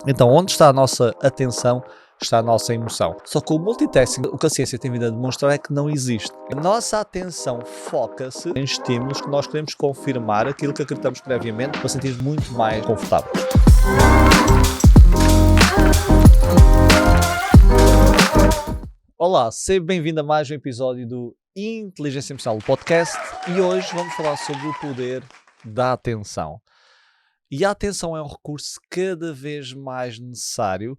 Então, onde está a nossa atenção, está a nossa emoção. Só que o multitasking, o que a ciência tem vindo a demonstrar é que não existe. A nossa atenção foca-se em estímulos que nós queremos confirmar aquilo que acreditamos previamente para sentir muito mais confortável. Olá, seja bem-vindo a mais um episódio do Inteligência Emocional, o podcast, e hoje vamos falar sobre o poder da atenção. E a atenção é um recurso cada vez mais necessário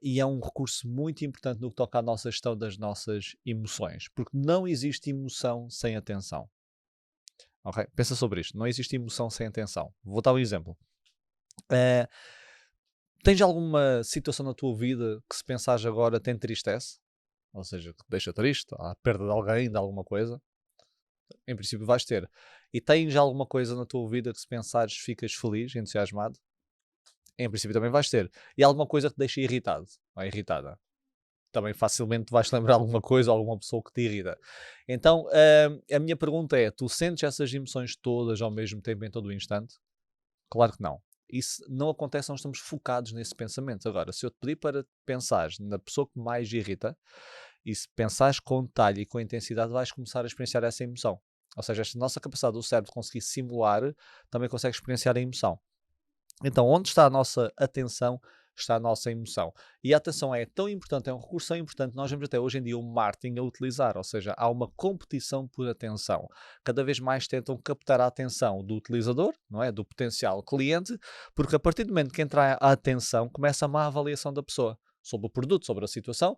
e é um recurso muito importante no que toca à nossa gestão das nossas emoções, porque não existe emoção sem atenção. Ok? Pensa sobre isto, não existe emoção sem atenção. Vou dar um exemplo. Eh, Tens alguma situação na tua vida que, se pensares agora, te entristece? Ou seja, que te deixa triste, a perda de alguém, de alguma coisa? Em princípio vais ter. E tens alguma coisa na tua vida que, se pensares, ficas feliz, entusiasmado? Em princípio também vais ter. E alguma coisa que te deixa irritado ou irritada. Também facilmente vais lembrar alguma coisa ou alguma pessoa que te irrita. Então, a minha pergunta é, tu sentes essas emoções todas ao mesmo tempo, em todo o instante? Claro que não. Isso não acontece, nós estamos focados nesse pensamento. Agora, se eu te pedir para pensares na pessoa que mais irrita, e se pensares com detalhe e com intensidade, vais começar a experienciar essa emoção. Ou seja, esta nossa capacidade do cérebro de conseguir simular, também consegue experienciar a emoção. Então, onde está a nossa atenção, está a nossa emoção. E a atenção é tão importante, é um recurso tão importante, nós vemos até hoje em dia o marketing a utilizar, ou seja, há uma competição por atenção. Cada vez mais tentam captar a atenção do utilizador, não é? Do potencial cliente, porque a partir do momento que entra a atenção, começa a má avaliação da pessoa sobre o produto, sobre a situação,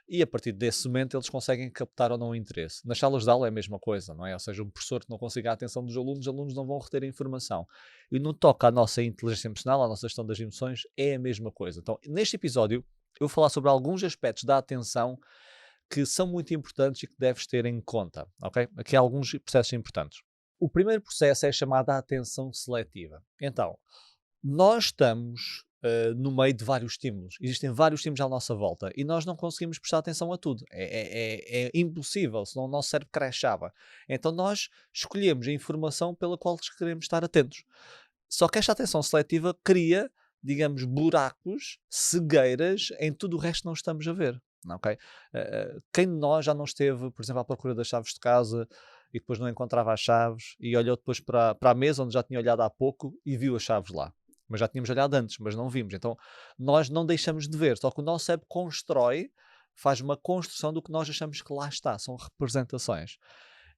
e a partir desse momento eles conseguem captar ou não o interesse. Nas salas de aula é a mesma coisa, não é? Ou seja, um professor que não consiga a atenção dos alunos, os alunos não vão reter a informação. E no que toca à nossa inteligência emocional, à nossa gestão das emoções, é a mesma coisa. Então, neste episódio, eu vou falar sobre alguns aspectos da atenção que são muito importantes e que deves ter em conta, ok? Aqui há alguns processos importantes. O primeiro processo é chamado a atenção seletiva. Então, nós estamos no meio de vários estímulos. Existem vários estímulos à nossa volta e nós não conseguimos prestar atenção a tudo. É impossível, senão o nosso cérebro crashava. Então nós escolhemos a informação pela qual queremos estar atentos. Só que esta atenção seletiva cria, digamos, buracos, cegueiras em tudo o resto que não estamos a ver. Ok? Quem de nós já não esteve, por exemplo, à procura das chaves de casa e depois não encontrava as chaves e olhou depois para a mesa onde já tinha olhado há pouco e viu as chaves lá? Mas já tínhamos olhado antes, mas não vimos. Então nós não deixamos de ver, só que o nosso cérebro constrói, faz uma construção do que nós achamos que lá está, são representações.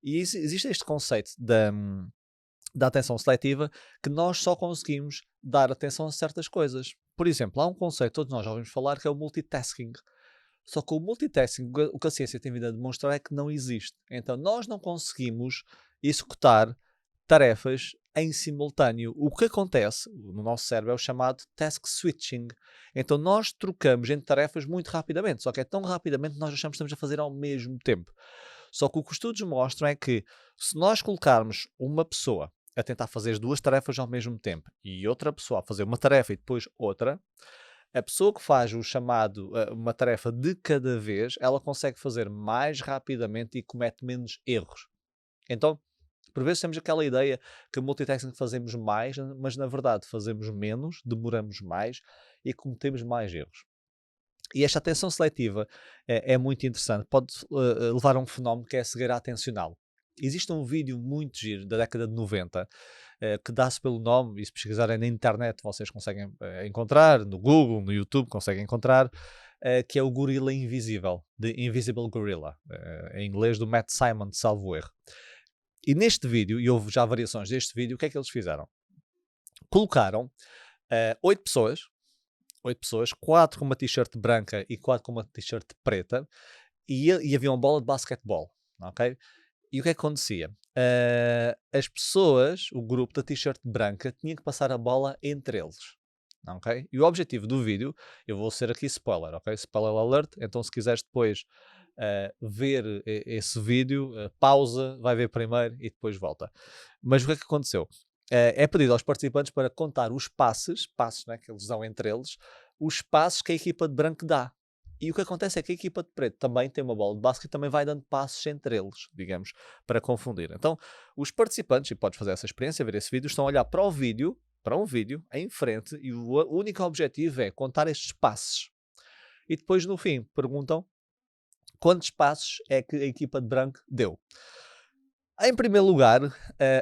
E existe este conceito da atenção seletiva, que nós só conseguimos dar atenção a certas coisas. Por exemplo, há um conceito que todos nós já ouvimos falar, que é o multitasking. Só que o multitasking, o que a ciência tem vindo a demonstrar é que não existe. Então nós não conseguimos executar tarefas em simultâneo. O que acontece no nosso cérebro é o chamado task switching. Então nós trocamos entre tarefas muito rapidamente, só que é tão rapidamente que nós achamos que estamos a fazer ao mesmo tempo. Só que o que os estudos mostram é que, se nós colocarmos uma pessoa a tentar fazer as duas tarefas ao mesmo tempo e outra pessoa a fazer uma tarefa e depois outra, a pessoa que faz o chamado, uma tarefa de cada vez, ela consegue fazer mais rapidamente e comete menos erros. Então, por vezes temos aquela ideia que multitasking fazemos mais, mas na verdade fazemos menos, demoramos mais e cometemos mais erros. E esta atenção seletiva é muito interessante. Pode levar a um fenómeno que é a cegueira atencional. Existe um vídeo muito giro da década de 90 que dá-se pelo nome, e se pesquisarem na internet vocês conseguem encontrar, no Google, no YouTube conseguem encontrar, que é o Gorila Invisível, The Invisible Gorilla, em inglês do Matt Simon, salvo erro. E neste vídeo, e houve já variações deste vídeo, o que é que eles fizeram? Colocaram 8 pessoas, 4 com uma t-shirt branca e 4 com uma t-shirt preta, e havia uma bola de basquetebol, ok? E o que é que acontecia? As pessoas, o grupo da t-shirt branca, tinha que passar a bola entre eles, ok? E o objetivo do vídeo, eu vou ser aqui spoiler, ok? Spoiler alert, então se quiseres depois ver esse vídeo, pausa, vai ver primeiro e depois volta. Mas o que é que aconteceu? É pedido aos participantes para contar os passos, né, que eles dão entre eles, os passos que a equipa de branco dá. E o que acontece é que a equipa de preto também tem uma bola de basquete e também vai dando passos entre eles, digamos, para confundir. Então, os participantes, e podes fazer essa experiência, ver esse vídeo, estão a olhar para o vídeo, para um vídeo em frente e o único objetivo é contar estes passos. E depois, no fim, perguntam quantos passos é que a equipa de branco deu. Em primeiro lugar,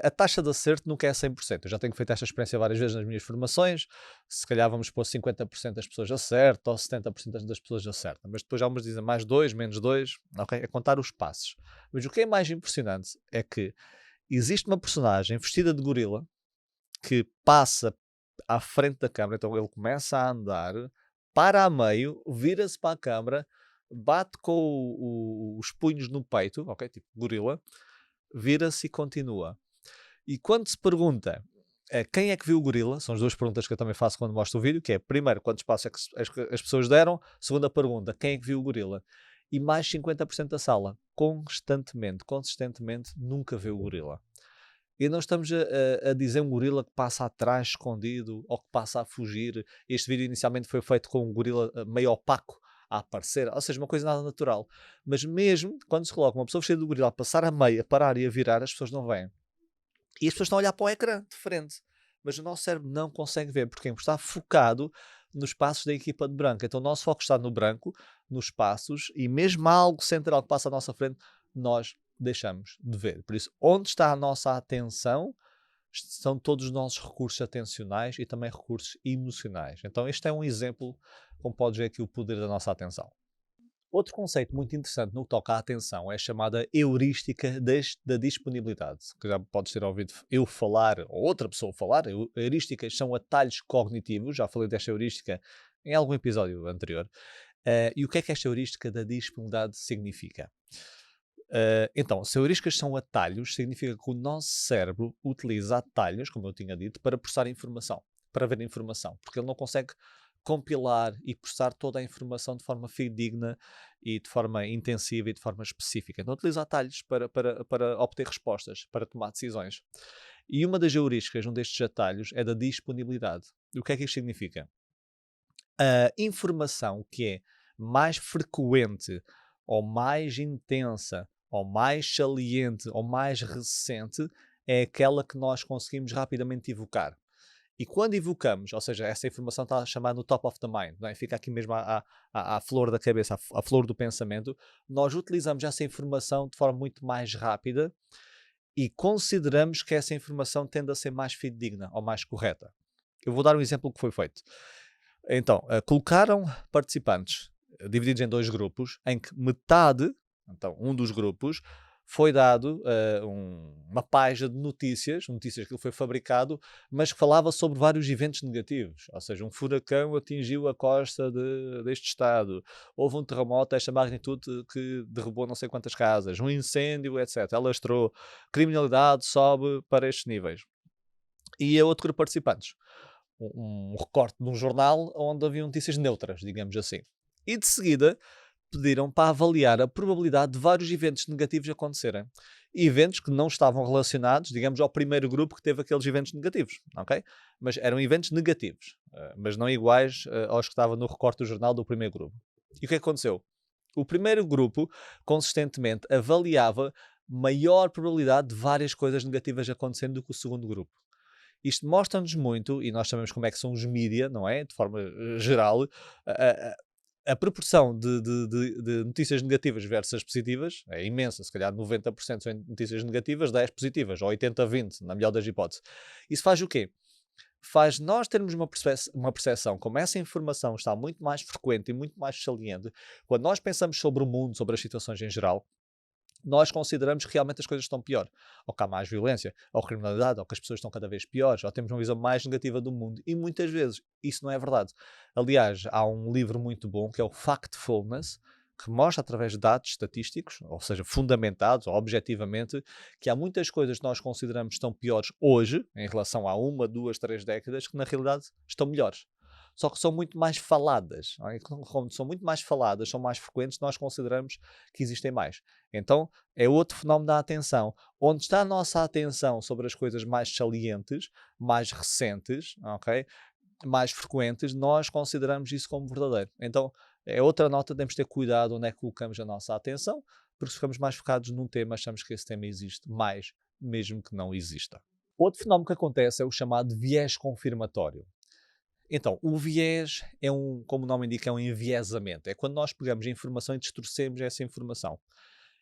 a taxa de acerto nunca é 100%. Eu já tenho feito esta experiência várias vezes nas minhas formações. Se calhar vamos pôr 50% das pessoas acertam ou 70% das pessoas acertam. Mas depois já uns dizem mais 2, menos 2. Okay? É contar os passos. Mas o que é mais impressionante é que existe uma personagem vestida de gorila que passa à frente da câmara. Então ele começa a andar, para a meio, vira-se para a câmara, bate com os punhos no peito, ok? Tipo gorila, vira-se e continua. E quando se pergunta quem é que viu o gorila, são as duas perguntas que eu também faço quando mostro o vídeo, que é, primeiro, quantos passos é que as pessoas deram, segunda pergunta, quem é que viu o gorila? E mais 50% da sala, consistentemente, nunca viu o gorila. E não estamos a dizer um gorila que passa atrás escondido ou que passa a fugir. Este vídeo inicialmente foi feito com um gorila meio opaco a aparecer, ou seja, uma coisa nada natural. Mas mesmo quando se coloca uma pessoa vestida de gorila a passar a meio, a parar e a virar, as pessoas não veem. E as pessoas estão a olhar para o ecrã de frente. Mas o nosso cérebro não consegue ver, porque está focado nos passos da equipa de branco. Então o nosso foco está no branco, nos passos, e mesmo algo central que passa à nossa frente, nós deixamos de ver. Por isso, onde está a nossa atenção, são todos os nossos recursos atencionais e também recursos emocionais. Então este é um exemplo, como podes ver aqui, o poder da nossa atenção. Outro conceito muito interessante no que toca à atenção é a chamada heurística da disponibilidade, que já podes ter ouvido eu falar ou outra pessoa falar. Heurísticas são atalhos cognitivos, já falei desta heurística em algum episódio anterior. E o que é que esta heurística da disponibilidade significa? Então, se heurísticas são atalhos, significa que o nosso cérebro utiliza atalhos, como eu tinha dito, para processar informação, para ver informação, porque ele não consegue compilar e processar toda a informação de forma fidedigna e de forma intensiva e de forma específica. Então utiliza atalhos para obter respostas, para tomar decisões. E uma das heurísticas, um destes atalhos, é da disponibilidade. E o que é que isto significa? A informação que é mais frequente ou mais intensa ou mais saliente ou mais recente é aquela que nós conseguimos rapidamente evocar. E quando evocamos, ou seja, essa informação está chamada no top of the mind, não é? Fica aqui mesmo à flor da cabeça, à flor do pensamento, nós utilizamos essa informação de forma muito mais rápida e consideramos que essa informação tende a ser mais fidedigna ou mais correta. Eu vou dar um exemplo que foi feito. Então, colocaram participantes divididos em dois grupos, em que metade, então um dos grupos, foi dado uma página de notícias que ele foi fabricado, mas que falava sobre vários eventos negativos. Ou seja, um furacão atingiu a costa deste estado, houve um terremoto desta magnitude que derrubou não sei quantas casas, um incêndio, etc. Alastrou, criminalidade sobe para estes níveis. E a outro grupo de participantes, um recorte de um jornal onde havia notícias neutras, digamos assim. E de seguida pediram para avaliar a probabilidade de vários eventos negativos acontecerem. Eventos que não estavam relacionados, digamos, ao primeiro grupo que teve aqueles eventos negativos, ok? Mas eram eventos negativos, mas não iguais aos que estavam no recorte do jornal do primeiro grupo. E o que aconteceu? O primeiro grupo, consistentemente, avaliava maior probabilidade de várias coisas negativas acontecendo do que o segundo grupo. Isto mostra-nos muito, e nós sabemos como é que são os mídia, não é? De forma geral, a proporção de notícias negativas versus positivas é imensa. Se calhar 90% são notícias negativas, 10 positivas, ou 80-20, na melhor das hipóteses. Isso faz o quê? Faz nós termos uma percepção, como essa informação está muito mais frequente e muito mais saliente, quando nós pensamos sobre o mundo, sobre as situações em geral, nós consideramos que realmente as coisas estão pior. Ou que há mais violência, ou criminalidade, ou que as pessoas estão cada vez piores, ou temos uma visão mais negativa do mundo. E muitas vezes isso não é verdade. Aliás, há um livro muito bom que é o Factfulness, que mostra através de dados estatísticos, ou seja, fundamentados, ou objetivamente, que há muitas coisas que nós consideramos que estão piores hoje, em relação a 1, 2, 3 décadas, que na realidade estão melhores. Só que são muito mais faladas. Como são muito mais faladas, são mais frequentes, nós consideramos que existem mais. Então, é outro fenómeno da atenção. Onde está a nossa atenção sobre as coisas mais salientes, mais recentes, ok? Mais frequentes, nós consideramos isso como verdadeiro. Então, é outra nota, temos de ter cuidado onde é que colocamos a nossa atenção, porque se ficamos mais focados num tema, achamos que esse tema existe mais, mesmo que não exista. Outro fenómeno que acontece é o chamado viés confirmatório. Então, o viés é como o nome indica, é um enviesamento. É quando nós pegamos a informação e distorcemos essa informação.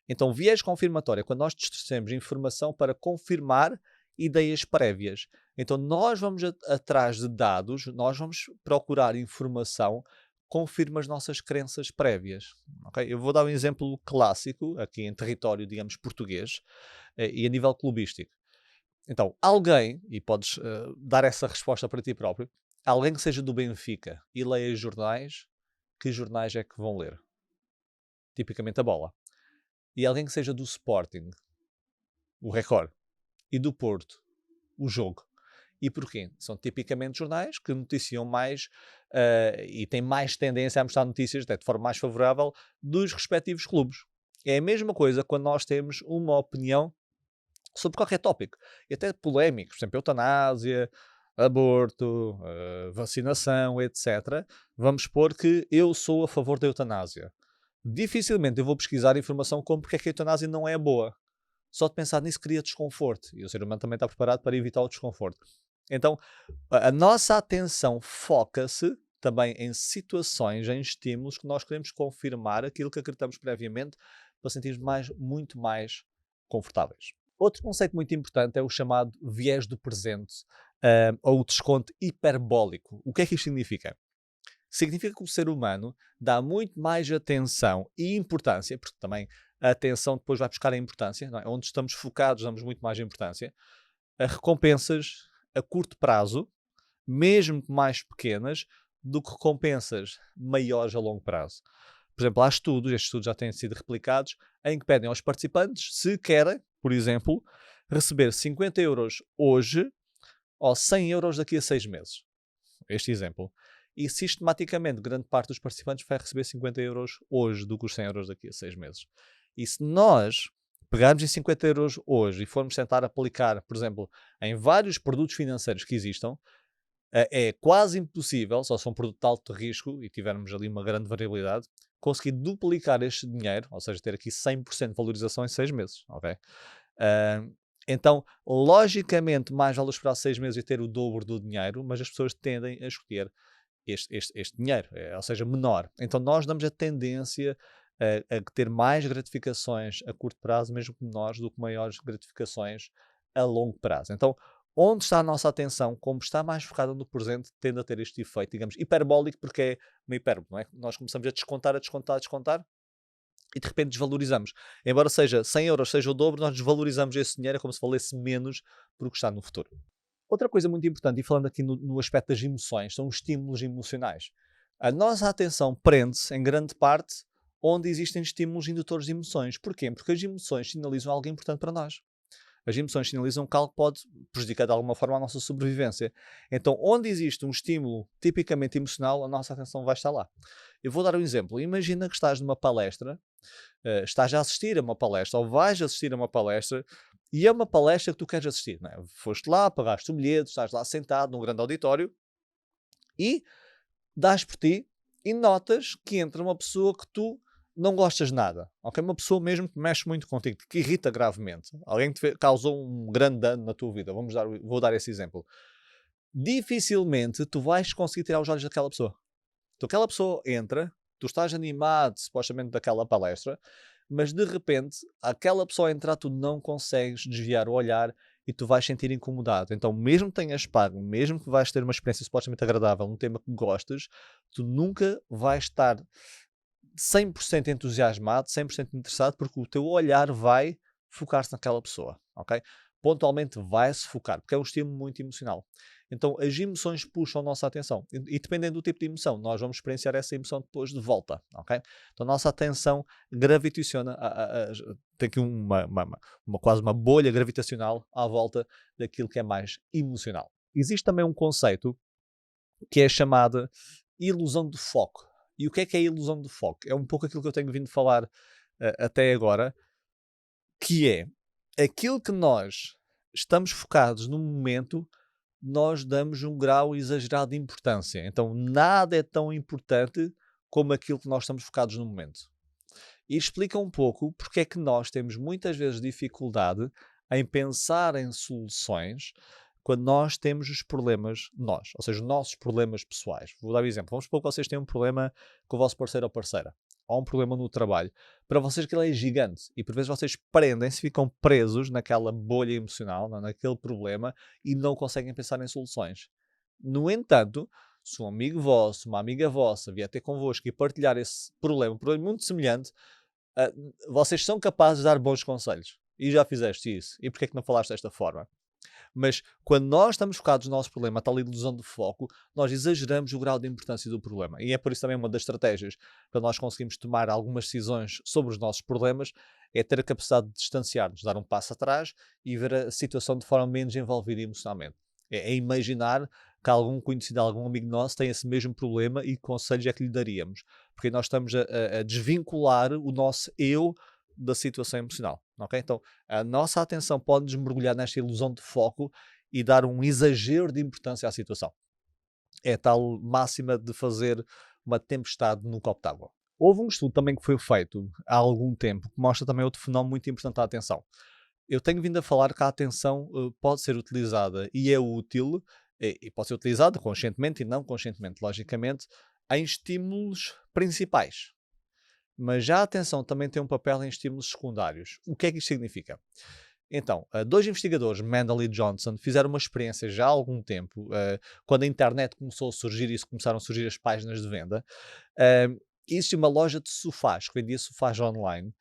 Então, viés confirmatório é quando nós distorcemos a informação para confirmar ideias prévias. Então, nós vamos atrás de dados, nós vamos procurar informação que confirma as nossas crenças prévias. Ok? Eu vou dar um exemplo clássico, aqui em território, digamos, português, e a nível clubístico. Então, alguém, e podes dar essa resposta para ti próprio, alguém que seja do Benfica e leia jornais, que jornais é que vão ler? Tipicamente a Bola. E alguém que seja do Sporting, o Record, e do Porto, o Jogo. E porquê? São tipicamente jornais que noticiam mais e têm mais tendência a mostrar notícias até de forma mais favorável dos respectivos clubes. É a mesma coisa quando nós temos uma opinião sobre qualquer tópico, e até polémicos, por exemplo, eutanásia, aborto, vacinação, etc. Vamos supor que eu sou a favor da eutanásia. Dificilmente eu vou pesquisar informação como porque é que a eutanásia não é boa. Só de pensar nisso cria desconforto, e o ser humano também está preparado para evitar o desconforto. Então, a nossa atenção foca-se também em situações, em estímulos que nós queremos confirmar aquilo que acreditamos previamente para sentirmos muito mais confortáveis. Outro conceito muito importante é o chamado viés do presente, ou o desconto hiperbólico. O que é que isto significa? Significa que o ser humano dá muito mais atenção e importância, porque também a atenção depois vai buscar a importância, não é? Onde estamos focados damos muito mais importância, a recompensas a curto prazo, mesmo mais pequenas, do que recompensas maiores a longo prazo. Por exemplo, há estudos, estes estudos já têm sido replicados, em que pedem aos participantes se querem, por exemplo, receber 50 euros hoje ou 100 euros daqui a 6 meses. Este exemplo. E sistematicamente, grande parte dos participantes vai receber 50 euros hoje do que os 100 euros daqui a 6 meses. E se nós pegarmos em 50 euros hoje e formos tentar aplicar, por exemplo, em vários produtos financeiros que existam, é quase impossível, só se for um produto de alto risco e tivermos ali uma grande variabilidade, conseguir duplicar este dinheiro, ou seja, ter aqui 100% de valorização em 6 meses. Okay? Então, logicamente, mais vale esperar 6 meses e ter o dobro do dinheiro, mas as pessoas tendem a escolher este dinheiro, ou seja, menor. Então, nós damos a tendência a ter mais gratificações a curto prazo, mesmo que menores, do que maiores gratificações a longo prazo. Então, onde está a nossa atenção, como está mais focada no presente, tende a ter este efeito, digamos, hiperbólico, porque é uma hipérbole, não é? Nós começamos a descontar, e de repente desvalorizamos. Embora seja 100 euros, seja o dobro, nós desvalorizamos esse dinheiro, é como se valesse menos porque está no futuro. Outra coisa muito importante, e falando aqui no aspecto das emoções, são os estímulos emocionais. A nossa atenção prende-se, em grande parte, onde existem estímulos indutores de emoções. Porquê? Porque as emoções sinalizam algo importante para nós. As emoções sinalizam que algo pode prejudicar de alguma forma a nossa sobrevivência. Então, onde existe um estímulo tipicamente emocional, a nossa atenção vai estar lá. Eu vou dar um exemplo. Imagina que estás numa palestra, estás a assistir a uma palestra, ou vais assistir a uma palestra, e é uma palestra que tu queres assistir. Não é? Foste lá, pagaste o bilhete, estás lá sentado num grande auditório, e dás por ti, e notas que entra uma pessoa que tu não gostas nada, ok? Uma pessoa mesmo que mexe muito contigo, que irrita gravemente. Alguém que causou um grande dano na tua vida. Vou dar esse exemplo. Dificilmente tu vais conseguir tirar os olhos daquela pessoa. Então aquela pessoa entra, tu estás animado supostamente daquela palestra, mas de repente aquela pessoa entrar, tu não consegues desviar o olhar e tu vais sentir incomodado. Então mesmo que tenhas pago, mesmo que vais ter uma experiência supostamente agradável num tema que gostes, tu nunca vais estar 100% entusiasmado, 100% interessado, porque o teu olhar vai focar-se naquela pessoa, ok? Pontualmente vai-se focar, porque é um estímulo muito emocional. Então as emoções puxam a nossa atenção e dependendo do tipo de emoção, nós vamos experienciar essa emoção depois de volta, ok? Então a nossa atenção gravitaciona, tem aqui quase uma bolha gravitacional à volta daquilo que é mais emocional. Existe também um conceito que é chamada ilusão de foco. E o que é a ilusão de foco? É um pouco aquilo que eu tenho vindo a falar até agora, que é aquilo que nós estamos focados no momento, nós damos um grau exagerado de importância. Então, nada é tão importante como aquilo que nós estamos focados no momento. E explica um pouco porque é que nós temos muitas vezes dificuldade em pensar em soluções quando nós temos os problemas nós, ou seja, os nossos problemas pessoais. Vou dar um exemplo. Vamos supor que vocês têm um problema com o vosso parceiro ou parceira, ou um problema no trabalho. Para vocês aquilo é gigante e por vezes vocês prendem-se, ficam presos naquela bolha emocional, naquele problema e não conseguem pensar em soluções. No entanto, se um amigo vosso, uma amiga vossa vier ter convosco e partilhar esse problema, um problema muito semelhante, ah, vocês são capazes de dar bons conselhos. E já fizeste isso. E porquê é que não falaste desta forma? Mas quando nós estamos focados no nosso problema, a tal ilusão de foco, nós exageramos o grau de importância do problema. E é por isso também uma das estratégias para nós conseguirmos tomar algumas decisões sobre os nossos problemas é ter a capacidade de distanciar-nos, dar um passo atrás e ver a situação de forma menos envolvida emocionalmente. É imaginar que algum conhecido, algum amigo nosso tem esse mesmo problema e que conselhos é que lhe daríamos. Porque nós estamos a desvincular o nosso eu da situação emocional, ok? Então, a nossa atenção pode nos mergulhar nesta ilusão de foco e dar um exagero de importância à situação. É a tal máxima de fazer uma tempestade num copo de água. Houve um estudo também que foi feito há algum tempo que mostra também outro fenómeno muito importante à atenção. Eu tenho vindo a falar que a atenção pode ser utilizada e é útil, e pode ser utilizada conscientemente e não conscientemente, logicamente, em estímulos principais. Mas já a atenção também tem um papel em estímulos secundários. O que é que isto significa? Então, dois investigadores, Mendel e Johnson, fizeram uma experiência já há algum tempo, quando a internet começou a surgir e começaram a surgir as páginas de venda. Existe uma loja de sofás, que vendia sofás online.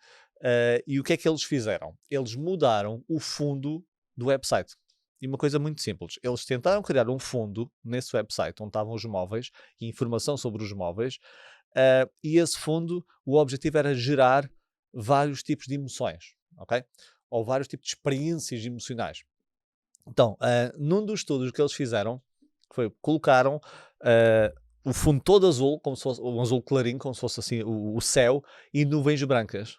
E o que é que eles fizeram? Eles mudaram o fundo do website. E uma coisa muito simples. Eles tentaram criar um fundo nesse website onde estavam os móveis e informação sobre os móveis. E esse fundo, o objetivo era gerar vários tipos de emoções, ok? Ou vários tipos de experiências emocionais. Então, num dos estudos que eles fizeram, foi colocaram o fundo todo azul, como se fosse um azul clarinho, como se fosse assim o céu, e nuvens brancas.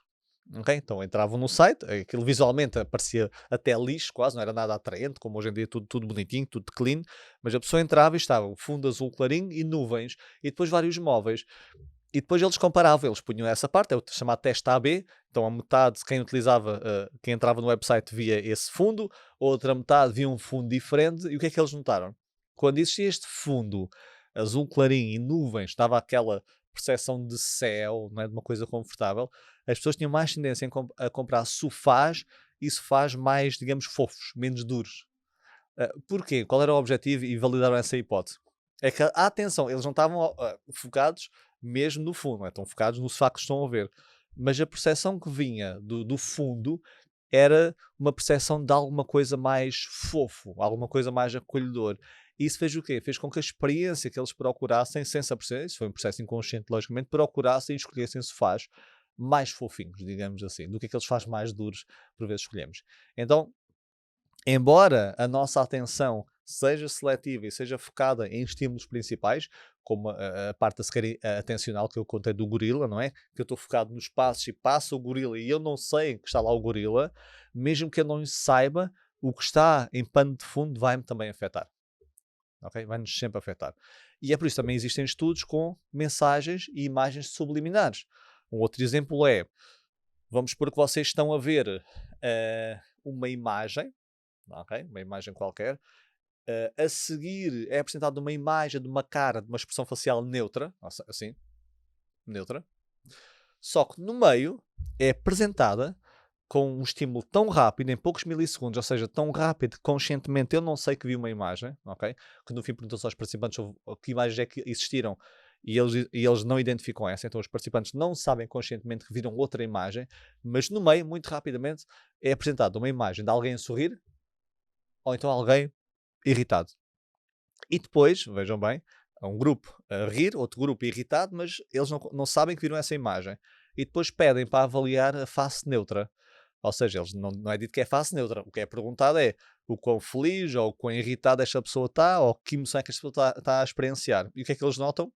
Ok? Então entravam no site, aquilo visualmente parecia até lixo, quase, não era nada atraente, como hoje em dia tudo bonitinho, tudo clean, mas a pessoa entrava e estava o fundo azul clarinho e nuvens, e depois vários móveis. E depois eles comparavam, eles punham essa parte, é o chamado teste AB, então a metade de quem utilizava, quem entrava no website via esse fundo, a outra metade via um fundo diferente, e o que é que eles notaram? Quando existia este fundo azul clarinho e nuvens, estava aquela percepção de céu, não é, de uma coisa confortável, as pessoas tinham mais tendência a comprar sofás e sofás mais, digamos, fofos, menos duros. Porquê? Qual era o objetivo? E validaram essa hipótese. É que, atenção, eles não estavam focados mesmo no fundo, não é? Estão focados no sofá que estão a ver. Mas a percepção que vinha do fundo era uma percepção de alguma coisa mais fofo, alguma coisa mais acolhedor. E isso fez o quê? Fez com que a experiência que eles procurassem, sem se aperceber, isso foi um processo inconsciente, logicamente, procurassem e escolhessem sofás mais fofinhos, digamos assim, do que aqueles sofás mais duros, por vezes escolhemos. Então, embora a nossa atenção seja seletiva e seja focada em estímulos principais, como a parte atencional que eu contei do gorila, não é? Que eu estou focado nos passos e passa o gorila e eu não sei que está lá o gorila, mesmo que eu não saiba, o que está em pano de fundo vai-me também afetar. Okay? Vai-nos sempre afetar. E é por isso que também existem estudos com mensagens e imagens subliminares. Um outro exemplo é, vamos supor que vocês estão a ver uma imagem, okay? Uma imagem qualquer, a seguir é apresentada uma imagem de uma cara, de uma expressão facial neutra, assim, neutra, só que no meio é apresentada com um estímulo tão rápido, em poucos milissegundos, ou seja, tão rápido que conscientemente eu não sei que vi uma imagem, ok? Que no fim perguntou-se aos participantes sobre que imagens é que existiram e eles não identificam essa, então os participantes não sabem conscientemente que viram outra imagem, mas no meio, muito rapidamente, é apresentada uma imagem de alguém a sorrir ou então alguém irritado. E depois, vejam bem, há um grupo a rir, outro grupo irritado, mas eles não sabem que viram essa imagem. E depois pedem para avaliar a face neutra. Ou seja, eles não é dito que é face neutra. O que é perguntado é o quão feliz ou o quão irritado esta pessoa está ou que emoção é que esta pessoa está a experienciar. E o que é que eles notam?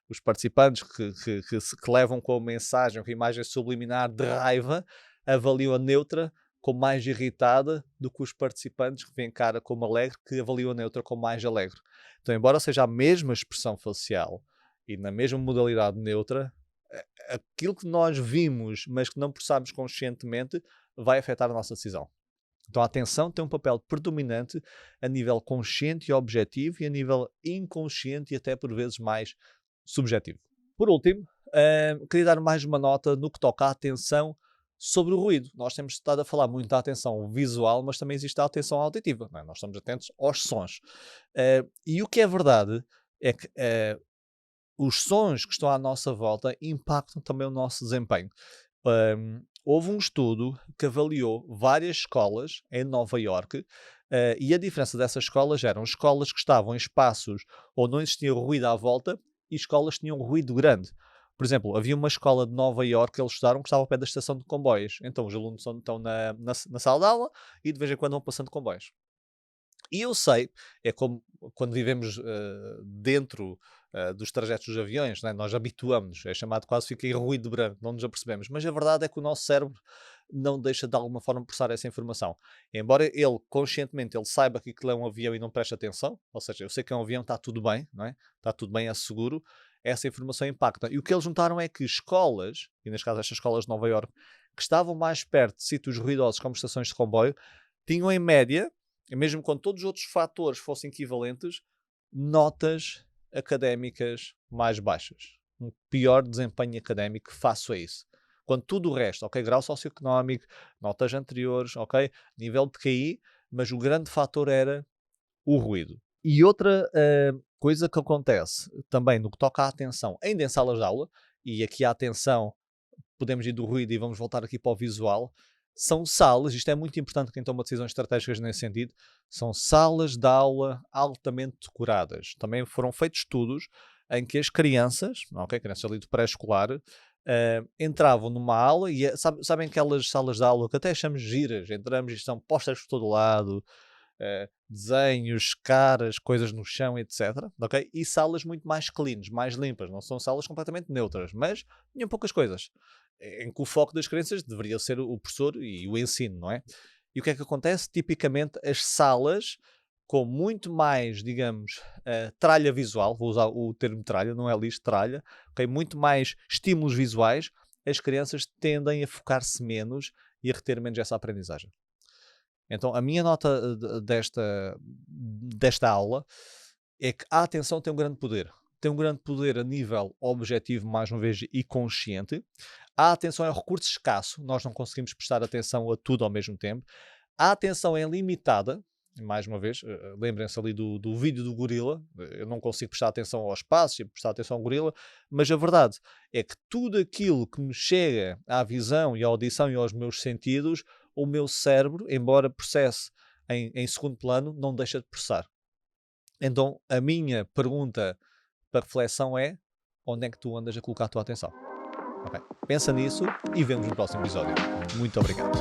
Os participantes que levam com a mensagem, com a imagem subliminar de raiva, avaliam a neutra como mais irritada do que os participantes que veem cara como alegre, que avaliam a neutra como mais alegre. Então, embora seja a mesma expressão facial e na mesma modalidade neutra, aquilo que nós vimos, mas que não processamos conscientemente, vai afetar a nossa decisão. Então a atenção tem um papel predominante a nível consciente e objetivo e a nível inconsciente e até por vezes mais subjetivo. Por último, queria dar mais uma nota no que toca à atenção sobre o ruído. Nós temos estado a falar muito da atenção visual, mas também existe a atenção auditiva. Não é? Nós estamos atentos aos sons. E o que é verdade é que os sons que estão à nossa volta impactam também o nosso desempenho. Houve um estudo que avaliou várias escolas em Nova Iorque e a diferença dessas escolas eram escolas que estavam em espaços onde não existia ruído à volta e escolas que tinham ruído grande. Por exemplo, havia uma escola de Nova Iorque que eles estudaram que estava ao pé da estação de comboios. Então os alunos estão na sala de aula e de vez em quando vão passando comboios. E eu sei, é como quando vivemos dentro dos trajetos dos aviões, né? Nós habituamos-nos, é chamado quase fica em ruído branco, não nos apercebemos. Mas a verdade é que o nosso cérebro não deixa de alguma forma processar essa informação. Embora ele, conscientemente, ele saiba que aquilo é um avião e não preste atenção, ou seja, eu sei que é um avião, está tudo bem, não é? Está tudo bem, é seguro, essa informação impacta. E o que eles notaram é que escolas, e neste caso estas escolas de Nova Iorque, que estavam mais perto de sítios ruidosos como estações de comboio, tinham em média, e mesmo quando todos os outros fatores fossem equivalentes, notas académicas mais baixas. Um pior desempenho académico face a isso. Quando tudo o resto, ok, grau socioeconómico, notas anteriores, ok, nível de QI, mas o grande fator era o ruído. E outra coisa que acontece também no que toca à atenção, ainda em salas de aula, e aqui a atenção, podemos ir do ruído e vamos voltar aqui para o visual, são salas, isto é muito importante quem toma decisões estratégicas nesse sentido, são salas de aula altamente decoradas. Também foram feitos estudos em que as crianças, ok, crianças ali do pré-escolar, entravam numa aula e sabem aquelas salas de aula que até chamamos giras, entramos e estão postas por todo lado, desenhos, caras, coisas no chão, etc. Okay? E salas muito mais cleans, mais limpas, não são salas completamente neutras, mas tinham poucas coisas, em que o foco das crianças deveria ser o professor e o ensino, não é? E o que é que acontece? Tipicamente as salas com muito mais, digamos, tralha visual, vou usar o termo tralha, não é lixo, tralha, okay? Muito mais estímulos visuais, as crianças tendem a focar-se menos e a reter menos essa aprendizagem. Então, a minha nota desta aula é que a atenção tem um grande poder. Tem um grande poder a nível objetivo, mais uma vez, e consciente. A atenção é um recurso escasso. Nós não conseguimos prestar atenção a tudo ao mesmo tempo. A atenção é limitada. Mais uma vez, lembrem-se ali do vídeo do gorila. Eu não consigo prestar atenção aos passos e prestar atenção ao gorila. Mas a verdade é que tudo aquilo que me chega à visão e à audição e aos meus sentidos, o meu cérebro, embora processe em segundo plano, não deixa de processar. Então, a minha pergunta para reflexão é: onde é que tu andas a colocar a tua atenção? Okay. Pensa nisso e vemos no próximo episódio. Muito obrigado.